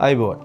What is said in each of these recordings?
අයිබෝන්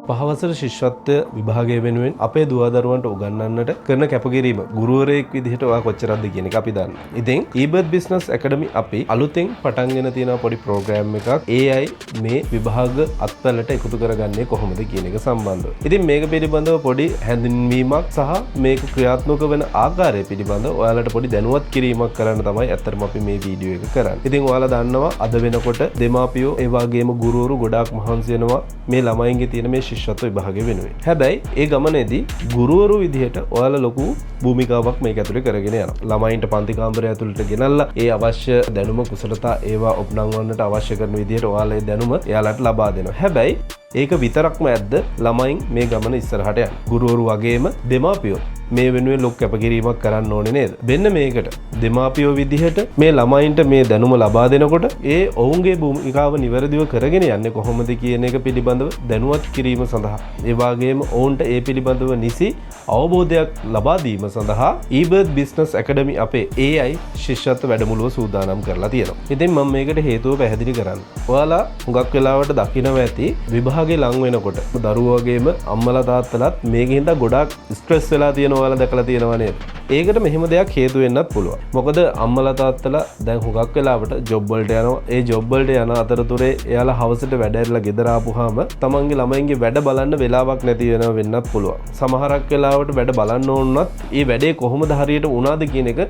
පහවසර ශිෂ්‍යත්වය විභාගය වෙනුවෙන් අපේ දුවදරුවන්ට උගන්වන්නට කරන කැපකිරීම ගුරුවරයෙක් විදිහට ඔයා කොච්චරක්ද කියන එක අපි දන්නවා. ඉතින් eBirth Business Academy අපි අලුතෙන් පටන් ගෙන තියෙන පොඩි ප්‍රෝග්‍රෑම් එකක් AI මේ විභාග අත්වලට එකතු කරගන්නේ කොහොමද කියන එක සම්බන්ධව. ඉතින් මේක පිළිබඳව පොඩි හැඳින්වීමක් සහ මේක ක්‍රියාත්මක වෙන ආකාරය පිළිබඳව ඔයාලට පොඩි දැනුවත් කිරීමක් කරන්න තමයි ඇත්තටම අපි මේ වීඩියෝ එක කරන්නේ. ඉතින් ඔයාලා දන්නවා අද වෙනකොට දෙමාපියෝ ඒ වගේම ගුරුවරු ගොඩාක් මහන්සි වෙනවා මේ ළමයින්ගේ තියෙන මේ ශිෂ්‍යත්ව විභාගය වෙනුවෙන්. හැබැයි ඒ ගමනේදී ගුරුවරු විදිහට ඔයාලා ලොකු භූමිකාවක් මේක ඇතුලේ කරගෙන යනවා. ළමයින්ට පන්ති කාමරය ඇතුළට ගෙනල්ලා ඒ අවශ්‍ය දැනුම කුසලතා ඒවා ඔප්නංවන්නට අවශ්‍ය කරන විදිහට ඔයාලා ඒ දැනුම එයාලට ලබා දෙනවා. හැබැයි ඒක විතරක්ම ඇද්ද ළමයින් මේ ගමන ඉස්සරහට යන. ගුරුවරු වගේම දෙමාපියෝ මේ වෙනුවෙන් ලොකු කැපකිරීමක් කරන්න ඕනේ නේද? මෙන්න මේකට දෙමාපියෝ විදිහට මේ ළමයින්ට මේ දැනුම ලබා දෙනකොට ඒ ඔවුන්ගේ භූමිකාව නිවැරදිව කරගෙන යන්නේ කොහොමද කියන එක පිළිබඳව දැනුවත් කිරීම සඳහා ඒ වගේම ඔවුන්ට ඒ පිළිබඳව නිසි අවබෝධයක් ලබා දීම සඳහා eBirth Business Academy අපේ AI ශිෂ්‍යත්ව වැඩමුළුව සූදානම් කරලා තියෙනවා. ඉතින් මම මේකට හේතුව පැහැදිලි කරන්න. ඔයාලා හුඟක් වෙලාවට දකිනවා ඇති විභාගේ ලං වෙනකොට දරුවෝ වගේම අම්මලා තාත්තලාත් මේකෙන්ද ගොඩාක් ස්ට්‍රෙස් වෙලා තියෙනවා ඔයාලා දැකලා තියෙනවා නේද? ඒකට මෙහෙම දෙයක් හේතු වෙන්නත් පුළුවන්. මොකද අම්මලා තාත්තලා දැන් හුඟක් වෙලාවට ජොබ් වලට යනවා. ඒ ජොබ් වලට යන අතරතුරේ එයාලා හවසට වැඩ ඇරලා ගෙදර ආපුවාම තමන්ගේ ළමයින්ගේ වැඩ බලන්න වෙලාවක් නැති වෙනවා වෙන්නත් පුළුවන්. සමහරක් වෙලාවට වැඩ බලන්න ඕනවත් ඒ වැඩේ කොහොමද හරියට වුණාද කියන එක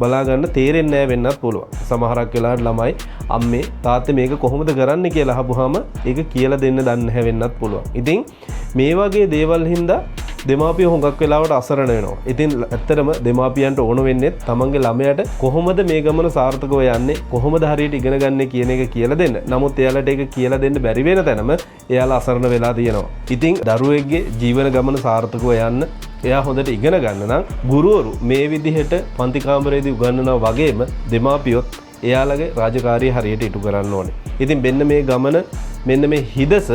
බලාගන්න තේරෙන්නේ නැහැ වෙන්නත් පුළුවන්. සමහරක් වෙලාවට ළමයි අම්මේ තාත්තේ මේක කොහොමද කරන්න කියලා අහපුවාම ඒක කියලා දෙන්න දන්නේ නැහැ වෙන්නත් පුළුවන්. ඉතින් මේ වගේ දේවල් හින්දා දෙමාපියෝ හුඟක් වෙලාවට අසරණ වෙනවා. ඉතින් ඇත්තටම දෙමාපියන්ට ඕන වෙන්නේ තමන්ගේ ළමයාට කොහොමද මේ ගමන සාර්ථකව යන්නේ, කොහොමද හරියට ඉගෙන ගන්න කියන එක කියලා දෙන්න. නමුත් එයාලට ඒක කියලා දෙන්න බැරි වෙන තැනම එයාලා අසරණ වෙලා තියෙනවා. ඉතින් දරුවෙක්ගේ ජීවන ගමන සාර්ථකව යන්න එයා හොඳට ඉගෙන ගන්න නම් ගුරුවරු මේ විදිහට පන්ති කාමරයේදී උගන්වනවා වගේම දෙමාපියොත් එයාලගේ රාජකාරිය හරියට ඉටු කරන්න ඕනේ. ඉතින් මෙන්න මේ ගමන මෙන්න මේ හිදස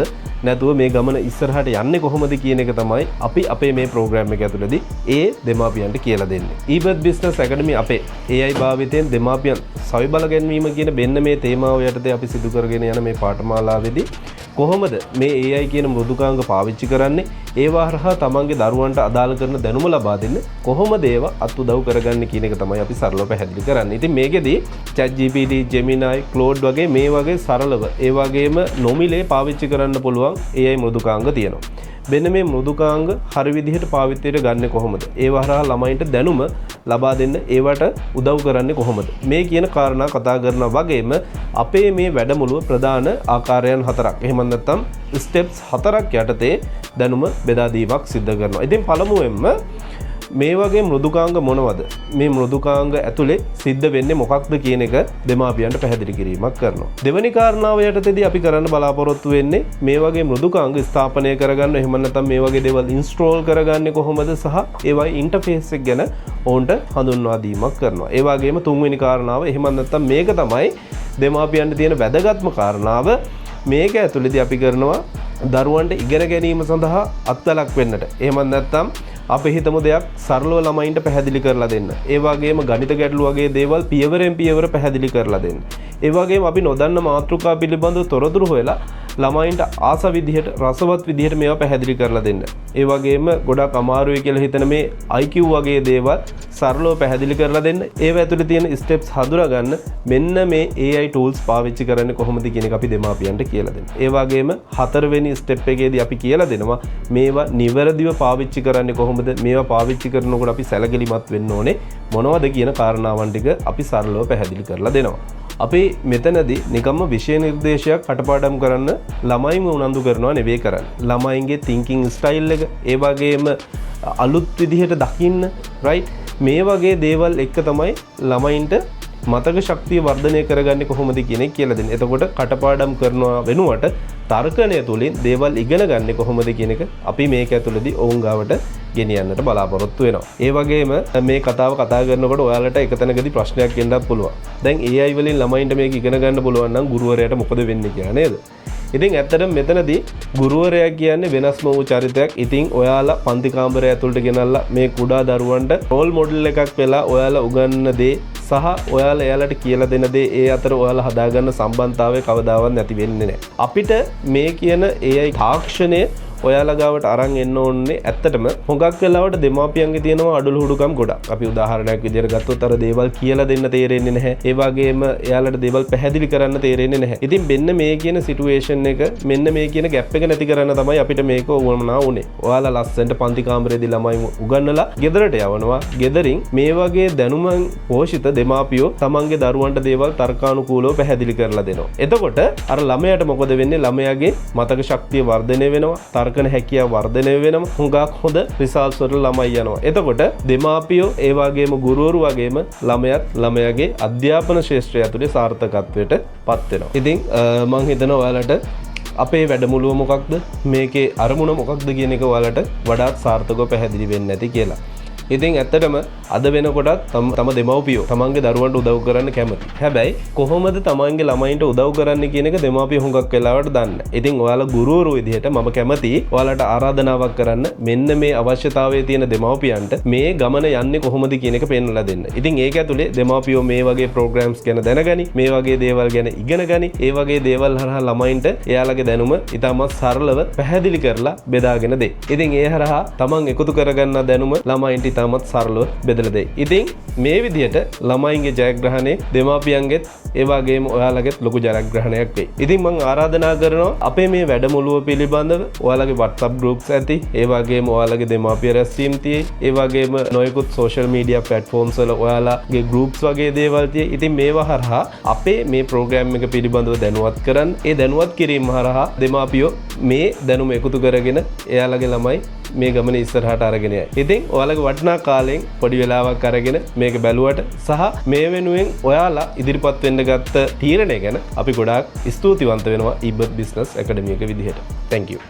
නැතුව මේ ගමන ඉස්සරහට යන්නේ කොහොමද කියන එක තමයි අපි අපේ මේ ප්‍රෝග්‍රෑම් එක ඇතුළතදී ඒ දෙමාපියන්ට කියලා දෙන්නේ. eBirth Business Academy අපේ AI භාවිතයෙන් දෙමාපියන් සවිබල ගැන්වීම කියන මෙන්න මේ තේමාව යටතේ අපි සිදු කරගෙන යන මේ පාඨමාලාවේදී කොහොමද මේ AI කියන මෘදුකාංග පාවිච්චි කරන්නේ, ඒවා හරහා තමන්ගේ දරුවන්ට අදාළ කරන දැනුම ලබා දෙන්න කොහොමද ඒවා අත්උදව් කරගන්නේ කියන එක තමයි අපි සරලව පැහැදිලි කරන්නේ. ඉතින් මේකෙදී ChatGPT, Gemini, Claude වගේ මේ වගේ සරලව ඒ වගේම නොමිලේ පාවිච්චි කරන්න පුළුවන් AI මෘදුකාංග තියෙනවා. මෙන්න මේ මෘදුකාංග හරි විදිහට පාවිච්චියට ගන්න කොහොමද? ඒවා හරහා ළමයින්ට දැනුම ලබා දෙන්න ඒවට උදව් කරන්නේ කොහොමද? මේ කියන කාරණා කතා කරනවා වගේම අපේ මේ වැඩමුළුව ප්‍රධාන ආකාරයන් 4ක්. එහෙම නැත්නම් ස්ටෙප්ස් 4ක් යටතේ දැනුම බෙදා දීමක් සිදු කරනවා. ඉතින් පළමුවෙන්ම මේ වගේ මෘදුකාංග මොනවද? මේ මෘදුකාංග ඇතුලේ සිද්ධ වෙන්නේ මොකක්ද කියන එක දෙමාපියන්ට පැහැදිලි කිරීමක් කරනවා. දෙවෙනි කාරණාව යටතේදී අපි කරන්න බලාපොරොත්තු වෙන්නේ මේ වගේ මෘදුකාංග ස්ථාපනය කරගන්න, එහෙම නැත්නම් මේ වගේ දේවල් ඉන්ස්ටෝල් කරගන්නේ කොහොමද සහ ඒවයි ඉන්ටර්ෆේස් එක ගැන ඕන්ට හඳුන්වා දීමක් කරනවා. ඒ වගේම තුන්වෙනි කාරණාව එහෙම නැත්නම් මේක තමයි දෙමාපියන්ට තියෙන වැදගත්ම කාරණාව. මේක ඇතුලේදී අපි කරනවා දරුවන්ට ඉගෙන ගැනීම සඳහා අත්වලක් වෙන්නට. එහෙම නැත්නම් අපි හිතමු දෙයක් සරලව ළමයින්ට පැහැදිලි කරලා දෙන්න. ඒ වගේම ගණිත ගැටළු වගේ දේවල් පියවරෙන් පියවර පැහැදිලි කරලා දෙන්න. ඒ වගේම අපි නොදන්න මාතෘකා පිළිබඳව තොරතුරු හොයලා ළමයින්ට ආස විදිහට රසවත් විදිහට මේවා පැහැදිලි කරලා දෙන්න. ඒ වගේම ගොඩක් අමාරුයි කියලා හිතන මේ IQ වගේ දේවල් සරලව පැහැදිලි කරලා දෙන්න. ඒව ඇතුලේ තියෙන ස්ටෙප්ස් හඳුනා ගන්න මෙන්න මේ AI tools පාවිච්චි කරන්නේ කොහොමද කියන එක අපි දෙමාපියන්ට කියලා දෙන්න. ඒ වගේම හතරවෙනි ස්ටෙප් එකේදී අපි කියලා දෙනවා මේවා නිවැරදිව පාවිච්චි කරන්නේ කොහොමද, මේවා පාවිච්චි කරනකොට අපි සැලකිලිමත් වෙන්න ඕනේ මොනවද කියන කාරණාවන් ටික අපි සරලව පැහැදිලි කරලා දෙනවා. අපි මෙතනදී නිකම්ම විෂය නිර්දේශයක් කටපාඩම් කරන්න ළමයිම උනන්දු කරනවා නෙවෙයි කරන්නේ. ළමයින්ගේ thinking style එක ඒ වගේම අලුත් විදිහට දකින්න right මේ වගේ දේවල් එක්ක තමයි ළමයින්ට මතක ශක්තිය වර්ධනය කරගන්නේ කොහොමද කියන එක කියලා දෙන්නේ. එතකොට කටපාඩම් කරනවා වෙනුවට තර්කණය තුලින් දේවල් ඉගෙන ගන්න කොහොමද කියන එක අපි මේක ඇතුළතදී ඔවුන් ගාවට ගෙනියන්නට බලාපොරොත්තු වෙනවා. ඒ වගේම මේ කතාව කතා කරනකොට ඔයාලට එක තැනකදී ප්‍රශ්නයක් එන්නත් පුළුවන්. දැන් AI වලින් ළමයින්ට මේක ඉගෙන ගන්න පුළුවන් නම් ගුරුවරයාට මොකද වෙන්නේ කියලා නේද? ඉතින් ඇත්තටම මෙතනදී ගුරුවරයා කියන්නේ වෙනස්ම වූ චරිතයක්. ඉතින් ඔයාලා පන්ති කාමරය ඇතුළට ගෙනල්ලා මේ කුඩා දරුවන්ට රෝල් මොඩල් එකක් වෙලා ඔයාලා උගන්වන දේ සහ ඔයාලා එයාලට කියලා දෙන දේ ඒ අතර ඔයාලා හදාගන්න සම්බන්ධතාවය කවදාවත් නැති වෙන්නේ නැහැ. අපිට මේ කියන AI තාක්ෂණය ඔයාලා ගාවට අරන් එන්න ඕනේ. ඇත්තටම හොඟක් වෙලාවට දෙමාපියන්ගේ තියෙනවා අඩළු හුඩුකම් ගොඩක්. අපි උදාහරණයක් විදිහට ගත්තොත් අර දේවල් කියලා දෙන්න තේරෙන්නේ නැහැ. ඒ වගේම එයාලට දේවල් පැහැදිලි කරන්න තේරෙන්නේ නැහැ. ඉතින් මෙන්න මේ කියන සිටුේෂන් එක මෙන්න මේ කියන ગેප් එක නැති කරන්න තමයි අපිට මේක වුණා උනේ. ඔයාලා ලස්සනට පන්ති කාමරේදී ළමයි උගන්වලා ගෙදරට යවනවා. ගෙදරින් මේ වගේ දැනුමෙන් පෝෂිත දෙමාපියෝ තමන්ගේ දරුවන්ට දේවල් තර්කානුකූලව පැහැදිලි කරලා දෙනවා. එතකොට අර ළමයාට මොකද වෙන්නේ? ළමයාගේ මතක ශක්තිය වර්ධනය වෙනවා. තර්කන හැකියාව වර්ධනය වෙනම හුඟක් හොඳ රිසල්ට්ස් වලට ළමයි යනවා. එතකොට දෙමාපියෝ ඒ වගේම ගුරුවරු වගේම ළමයාගේ අධ්‍යාපන ශාස්ත්‍රය ඇතුලේ සාර්ථකත්වයට පත් වෙනවා. ඉතින් මම හිතනවා ඔයාලට අපේ වැඩමුළුව මොකක්ද? මේකේ අරමුණ මොකක්ද කියන එක ඔයාලට වඩාත් සාර්ථකව පැහැදිලි වෙන්නේ නැති කියලා. ඉතින් ඇත්තටම අද වෙනකොටත් තම දෙමව්පියෝ තමන්ගේ දරුවන්ට උදව් කරන්න කැමති. හැබැයි කොහොමද තමන්ගේ ළමයින්ට උදව් කරන්න කියන එක දෙමාපියෝ හුඟක් වෙලාවට දන්නේ. ඉතින් ඔයාලා ගුරුවරු විදිහට මම කැමතියි ඔයාලට ආරාධනාවක් කරන්න මෙන්න මේ අවශ්‍යතාවයේ තියෙන දෙමව්පියන්ට මේ ගමන යන්නේ කොහොමද කියන එක පෙන්වලා දෙන්න. ඉතින් ඒක ඇතුලේ දෙමාපියෝ මේ වගේ ප්‍රෝග්‍රෑම්ස් ගැන දැනගනි, මේ වගේ දේවල් ගැන ඉගෙන ගනි, ඒ වගේ දේවල් හරහා ළමයින්ට එයාලගේ දැනුම ඉතාමත් සරලව පැහැදිලි කරලා බෙදාගෙන දෙයි. ඉතින් ඒ හරහා තමන් එකතු කරගන්න දැනුම ළමයින්ට ඉතාමත් සරලව බෙදලා දෙයි. ඉතින් මේ විදිහට ළමයින්ගේ ජයග්‍රහණය දෙමාපියන්ගෙත් ඒ වගේම ඔයාලගෙත් ලොකු ජයග්‍රහණයක් වෙයි. ඉතින් මම ආරාධනා කරනවා අපේ මේ වැඩමුළුව පිළිබඳව ඔයාලගේ WhatsApp groups ඇති, ඒ වගේම ඔයාලගේ දෙමාපිය රැස්වීම් තියෙයි, ඒ වගේම නොයෙකුත් social media platforms වල ඔයාලගේ groups වගේ දේවල් තියෙයි. ඉතින් මේවා හරහා අපේ මේ program එක පිළිබඳව දැනුවත් කරන්න. ඒ දැනුවත් කිරීම හරහා දෙමාපියෝ මේ දැනුම එකතු කරගෙන එයාලගේ ළමයි මේ ගමන ඉස්සරහට අරගෙන යයි. ඉතින් ඔයාලගේ වටිනා කාලයෙන් පොඩි වෙලාවක් අරගෙන මේක බැලුවට සහ මේ වෙනුවෙන් ඔයාලා ඉදිරිපත් වෙන්න ගත්ත තීරණය ගැන අපි ගොඩාක් ස්තුතිවන්ත වෙනවා eBirth Business Academy එක විදිහට. Thank you.